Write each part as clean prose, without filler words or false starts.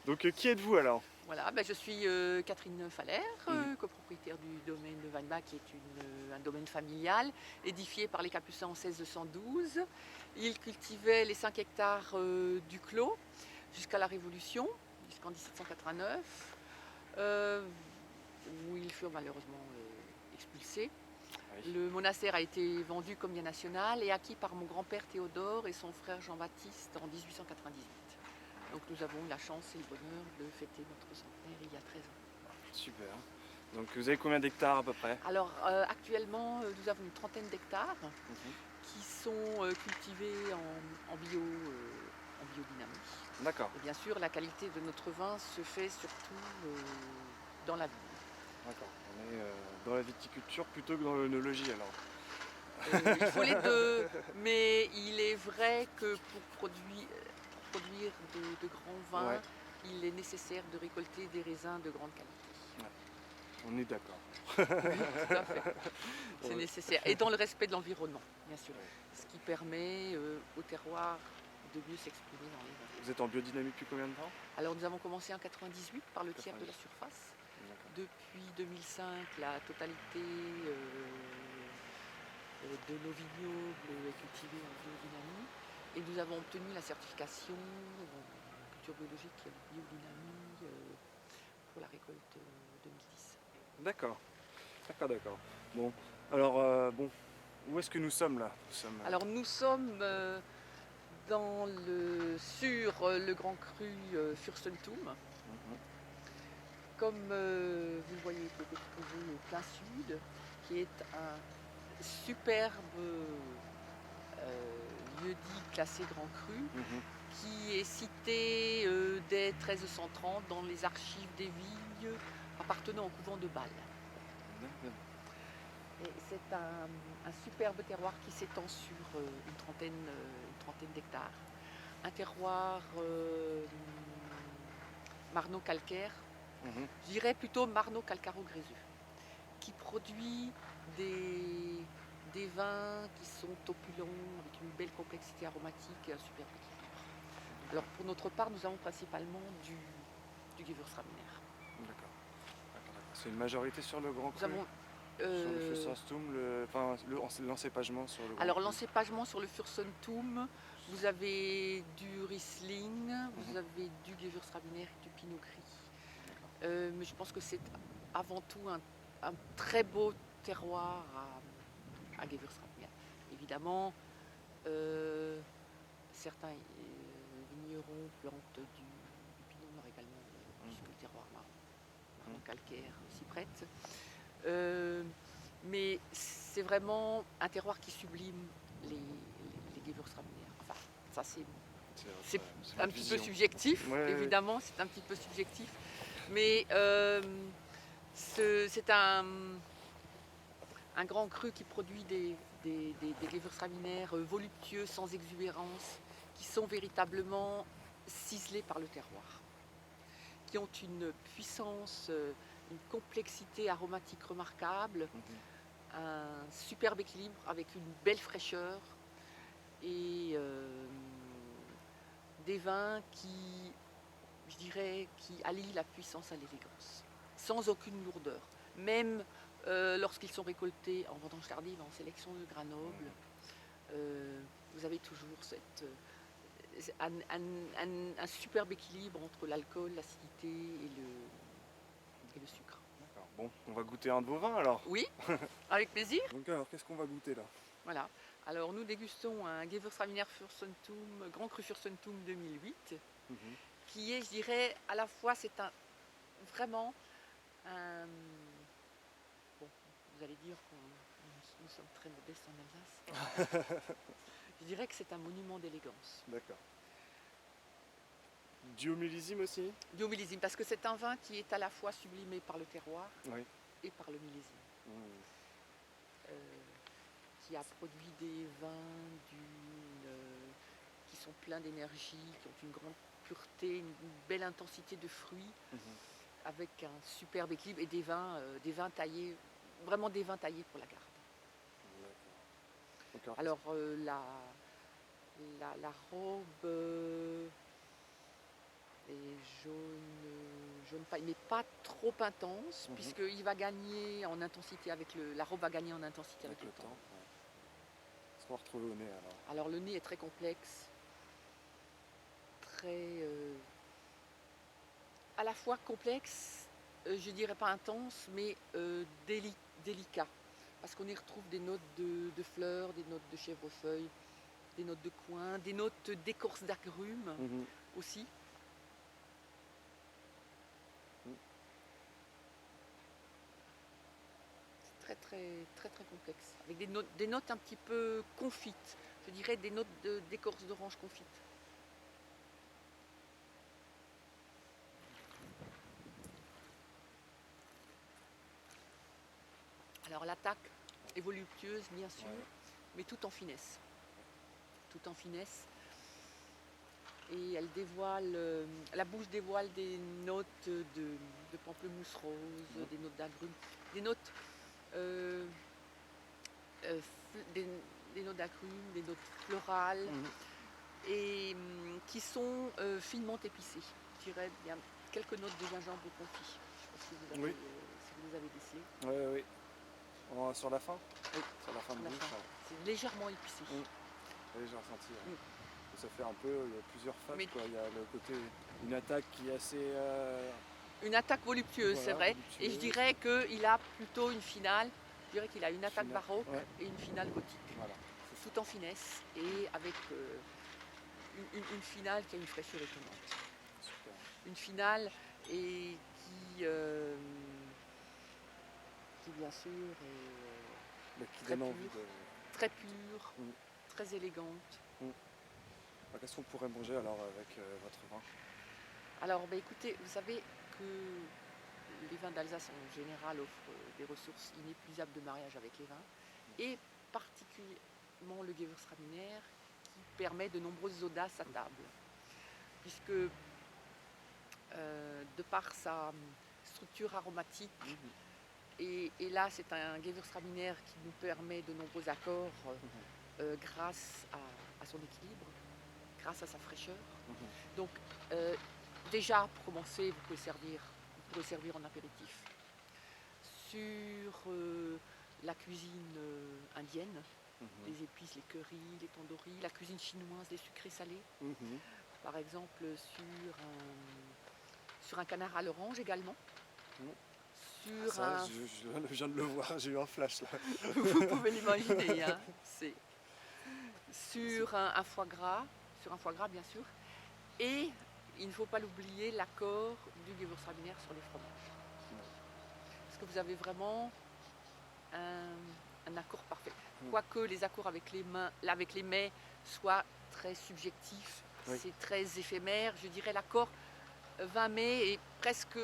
Donc qui êtes-vous alors? Voilà, je suis Catherine Faller, Mmh. copropriétaire du domaine de Weinbach, qui est un domaine familial, édifié par les Capucins en 1612. Ils cultivaient les 5 hectares du Clos jusqu'à la Révolution, jusqu'en 1789, où ils furent malheureusement expulsés. Oui. Le monastère a été vendu comme bien national et acquis par mon grand-père Théodore et son frère Jean-Baptiste en 1898. Donc nous avons eu la chance et le bonheur de fêter notre centenaire il y a 13 ans. Super. Donc vous avez combien d'hectares à peu près? Alors actuellement, nous avons une trentaine d'hectares Mmh. qui sont cultivés en biodynamie. D'accord, Et bien sûr, la qualité de notre vin se fait surtout dans la vigne. d'accord. On est dans la viticulture plutôt que dans l'œnologie alors. Il faut les deux, mais il est vrai que pour produire de grands Ouais, vins, il est nécessaire de récolter des raisins de grande qualité. ouais, on est d'accord. Oui, tout à fait. C'est Ouais, nécessaire. Et dans le respect de l'environnement, bien sûr. ouais. Ce qui permet au terroir de mieux s'exprimer dans les vins. Vous êtes en biodynamie depuis combien de temps? Alors nous avons commencé en 98 par le tiers de la 98. surface. D'accord. Depuis 2005, la totalité de nos vignobles est cultivée en biodynamie. Et nous avons obtenu la certification en culture biologique biodynamie pour la récolte 2010. D'accord, d'accord, d'accord. Bon, alors bon, où est-ce que nous sommes là? Nous sommes. Alors nous sommes sur le Grand Cru Fürstentum, Mhm. comme vous le voyez, qui est exposé au plein sud, qui est un superbe lieu-dit classé Grand Cru, Mhm. qui est cité dès 1330 dans les archives des vignes appartenant au couvent de Bâle. D'accord. Et c'est un superbe terroir qui s'étend sur une trentaine d'hectares. Un terroir marno-calcaire, Mhm. je dirais plutôt marno-calcaro-gréseux, qui produit des, des vins qui sont opulents, avec une belle complexité aromatique et un superbe équilibre. Alors D'accord, pour notre part, nous avons principalement du Gewürztraminer. d'accord, d'accord, d'accord. C'est une majorité sur le Grand Nous Cru, avons sur le euh, Feussastum, l'encépagement sur le Grand alors Cru. l'encépagement sur le Fürstentum, vous avez du Riesling, Mhm. vous avez du Gewürztraminer et du Pinot Gris. D'accord. Mais je pense que c'est avant tout un très beau terroir à Gewürztraminer. Évidemment, euh, certains vignerons plantent du pinot noir également, puisque Mhm. le terroir marron Mhm. calcaire s'y prête. Euh, mais c'est vraiment un terroir qui sublime les Gewürztraminer. Enfin, ça c'est C'est un votre petit peu vision. subjectif, Ouais, évidemment, c'est un petit peu subjectif. Mais c'est un grand cru qui produit des Gewürztraminer voluptueux, sans exubérance, qui sont véritablement ciselés par le terroir, qui ont une puissance, une complexité aromatique remarquable, mhm. un superbe équilibre avec une belle fraîcheur et des vins qui, je dirais, qui allient la puissance à l'élégance, sans aucune lourdeur. Même lorsqu'ils sont récoltés en vendange tardive, en sélection de Grenoble, vous avez toujours un superbe équilibre entre l'alcool, l'acidité et le sucre. D'accord. Bon, on va goûter un de vos vins alors. Oui, avec plaisir. Donc alors, qu'est-ce qu'on va goûter là? Voilà. Alors nous dégustons un Gewürztraminer Fürstentum, Grand Cru Fürstentum 2008, Mhm. qui est, je dirais, à la fois, c'est vraiment un... Bon, vous allez dire que nous sommes très modestes en Alsace. Je dirais que c'est un monument d'élégance. D'accord. Du millésime aussi? Du millésime, parce que c'est un vin qui est à la fois sublimé par le terroir Oui. et par le millésime. Mhm. Euh, qui a produit des vins qui sont pleins d'énergie, qui ont une grande pureté, une belle intensité de fruits, Mhm. avec un superbe équilibre et des vins taillés, vraiment des vins taillés pour la garde. D'accord. Alors la robe Et jaune paille, mais pas trop intense, Mhm. puisqu'il va gagner en intensité la robe va gagner en intensité avec Avec le le temps. temps. Ouais. Ce qu'on va retrouver au nez alors. Alors le nez est très complexe, très à la fois complexe, je dirais pas intense, mais délicat. Parce qu'on y retrouve des notes de fleurs, des notes de chèvrefeuille, des notes de coin, des notes d'écorce d'agrumes Mhm. aussi. C'est très très très très complexe. Avec des notes un petit peu confites. Je dirais des notes d'écorce d'orange confite. Alors l'attaque est voluptueuse bien sûr, Ouais. mais tout en finesse. Tout en finesse. Et elle dévoile, la bouche dévoile des notes de pamplemousse rose, des notes d'agrumes, des notes, euh, des notes d'agrumes, des notes florales, Mhm. et qui sont finement épicées. Je dirais bien quelques notes de gingembre confit. Je ne sais pas si vous, Oui. si vous les avez décelées. Oui, oui. Sur la fin Oui, Sur la fin de à la bouche, fin. ouais. C'est légèrement épicé. Oui, j'ai ressenti. Ouais. Mm. Et ça fait un peu, il y a plusieurs phases, Mais quoi. Il y a le côté, une attaque qui est assez une attaque voluptueuse, c'est voilà, vrai. Et je voluptueuse. dirais qu'il a plutôt une finale. Je dirais qu'il a une attaque baroque Ouais, et une finale gothique. voilà, c'est ça. Tout en finesse et avec une finale qui a une fraîcheur étonnante. Super. Une finale et qui bien sûr Mais est qui très donne envie pure, de. très pure, Mm. très élégante. Mm. Qu'est-ce qu'on pourrait manger alors avec votre vin? Alors ben, écoutez, vous savez que les vins d'Alsace en général offrent des ressources inépuisables de mariage avec les vins, et particulièrement le Gewürztraminer qui permet de nombreuses audaces à table, puisque de par sa structure aromatique, et là c'est un Gewürztraminer qui nous permet de nombreux accords grâce à son équilibre, grâce à sa fraîcheur. Donc déjà pour commencer, vous pourrez servir en apéritif. Sur la cuisine indienne, les épices, les currys, les tandoori, la cuisine chinoise, les sucrés salés. Par exemple sur un canard à l'orange également. Sur Ça, un... je viens de le voir, j'ai eu un flash là. Vous pouvez l'imaginer, hein, sur un foie gras, bien sûr. Et il ne faut pas l'oublier, l'accord du Gewürztraminer sur les fromages. Parce que vous avez vraiment un accord parfait. Quoique les accords avec les mets soient très subjectifs, Oui. c'est très éphémère, je dirais l'accord 20 mai est presque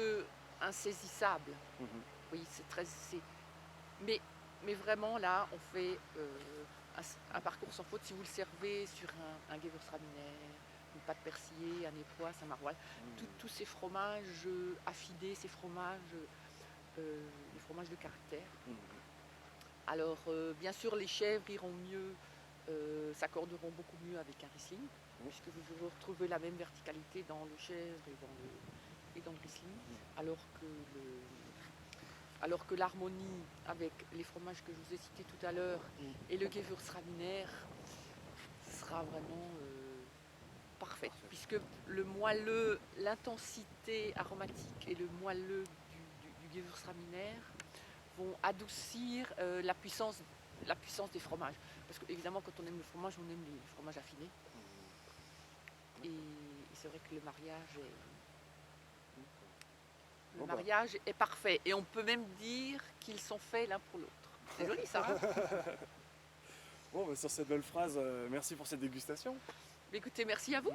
insaisissable. Oui, c'est très... Mais vraiment là, on fait un parcours sans faute si vous le servez sur un Gewürztraminer, une pâte persillée, un époisse, un maroilles. Tous ces fromages affinés, ces fromages, les fromages de caractère. Alors bien sûr les chèvres iront mieux, s'accorderont beaucoup mieux avec un Riesling, puisque vous retrouvez la même verticalité dans le chèvre et dans le Riesling, alors que l'harmonie avec les fromages que je vous ai cités tout à l'heure et le Gewürztraminer sera vraiment parfaite, puisque le moelleux, l'intensité aromatique et le moelleux du Gewürztraminer vont adoucir la puissance des fromages. Parce qu'évidemment, quand on aime le fromage, on aime les fromages affinés. Et c'est vrai que le mariage est parfait. Et on peut même dire qu'ils sont faits l'un pour l'autre. C'est joli ça, hein? Bon, sur cette belle phrase, merci pour cette dégustation. Mais écoutez, merci à vous.